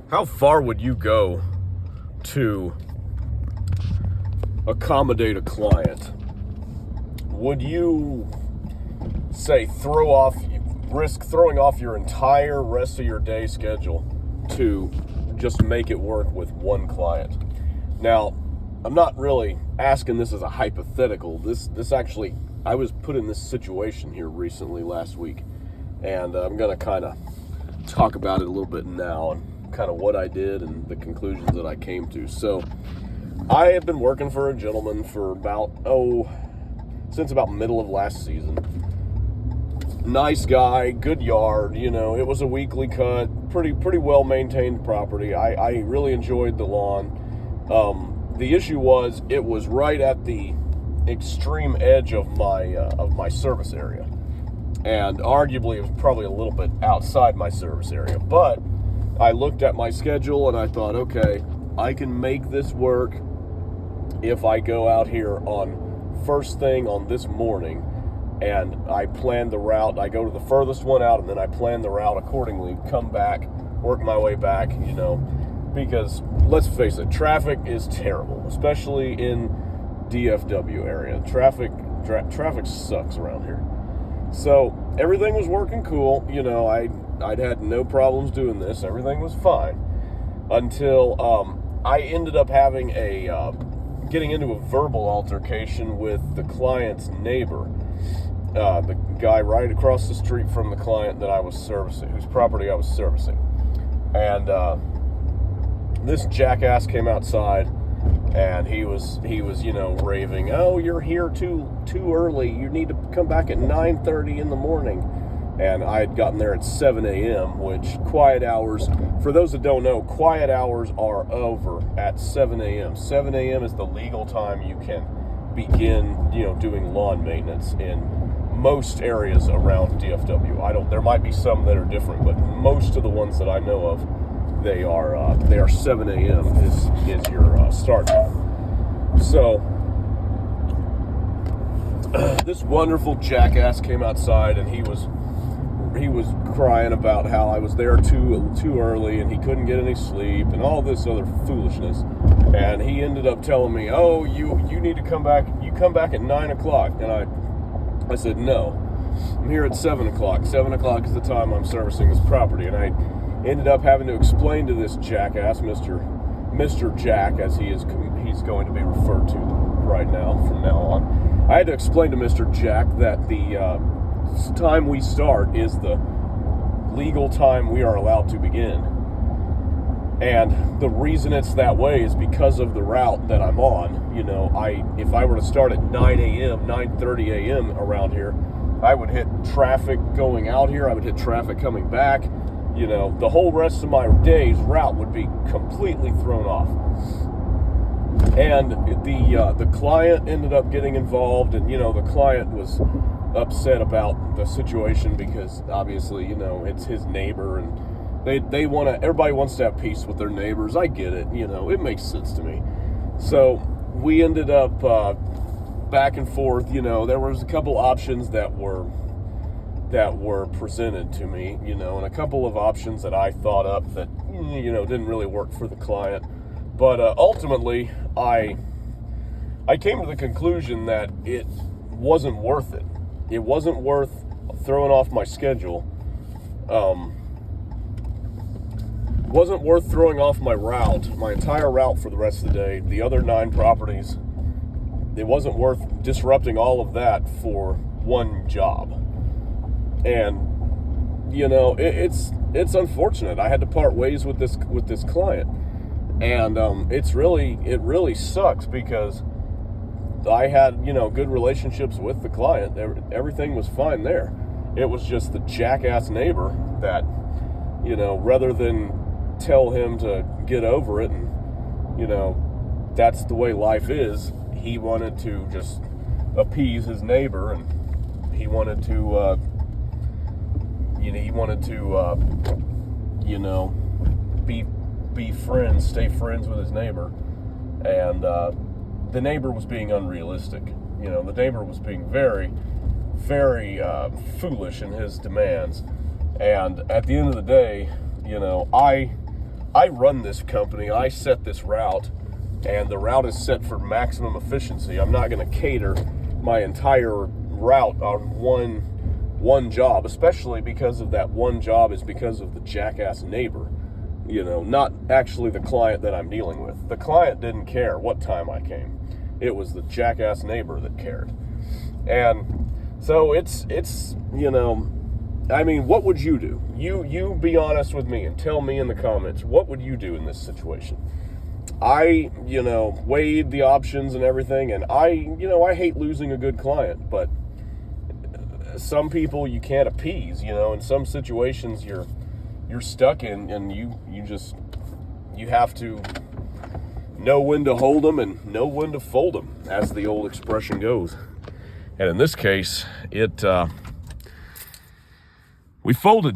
How far would you go to accommodate a client? Would you say risk throwing off your entire rest of your day schedule to just make it work with one client? Now, I'm not really asking this as a hypothetical. This actually, I was put in this situation here recently last week, and I'm going to kind of talk about it a little bit now and kind of what I did and the conclusions that I came to. So I have been working for a gentleman for since about middle of last season. Nice guy, good yard, it was a weekly cut, pretty well maintained property. I really enjoyed the lawn. The issue was it was right at the extreme edge of my service area, and arguably it was probably a little bit outside my service area. But I looked at my schedule and I thought, okay, I can make this work if I go out here on first thing on this morning and I plan the route. I go to the furthest one out and then I plan the route accordingly, come back, work my way back, because let's face it, traffic is terrible, especially in DFW area. Traffic sucks around here. So everything was working cool. I'd had no problems doing this. Everything was fine until I ended up having getting into a verbal altercation with the client's neighbor, the guy right across the street from the client that I was servicing, whose property I was servicing. And this jackass came outside, and he was raving, "Oh, you're here too early. You need to come back at 9:30 in the morning." And I had gotten there at 7 a.m., which quiet hours, for those that don't know, quiet hours are over at 7 a.m. 7 a.m. is the legal time you can begin, doing lawn maintenance in most areas around DFW. There might be some that are different, but most of the ones that I know of, they are 7 a.m. is your start time. So this wonderful jackass came outside, and he was crying about how I was there too early and he couldn't get any sleep and all this other foolishness. And he ended up telling me, "Oh, you need to come back. You come back at 9 o'clock." And I said, "No, I'm here at 7 o'clock. 7 o'clock is the time I'm servicing this property." And I ended up having to explain to this jackass, Mr. Jack, as he's going to be referred to right now from now on. I had to explain to Mr. Jack that the time we start is the legal time we are allowed to begin. And the reason it's that way is because of the route that I'm on. If I were to start at 9 a.m., 9:30 a.m. around here, I would hit traffic going out here. I would hit traffic coming back. The whole rest of my day's route would be completely thrown off. And the client ended up getting involved, and the client was upset about the situation because obviously it's his neighbor, and everybody wants to have peace with their neighbors. I get it, it makes sense to me. So we ended up back and forth. There was a couple options that were presented to me, and a couple of options that I thought up that didn't really work for the client. But ultimately I came to the conclusion that it wasn't worth it. It wasn't worth throwing off my schedule. Wasn't worth throwing off my entire route for the rest of the day, the other 9 properties. It wasn't worth disrupting all of that for one job. And, it's unfortunate. I had to part ways with this client. And it really sucks because I had, good relationships with the client. Everything was fine there. It was just the jackass neighbor that, rather than tell him to get over it and, that's the way life is, he wanted to just appease his neighbor, and he wanted to, be friends, stay friends with his neighbor. And the neighbor was being unrealistic. The neighbor was being very, very foolish in his demands. And at the end of the day, I run this company, I set this route, and the route is set for maximum efficiency. I'm not going to cater my entire route on one job, especially because of that one job is because of the jackass neighbor, not actually the client that I'm dealing with. The client didn't care what time I came. It was the jackass neighbor that cared. And so it's what would you do? You be honest with me and tell me in the comments, what would you do in this situation? I, weighed the options and everything, and I hate losing a good client, but some people you can't appease, in some situations you're stuck in, and you have to know when to hold them and know when to fold them, as the old expression goes. And in this case, we folded.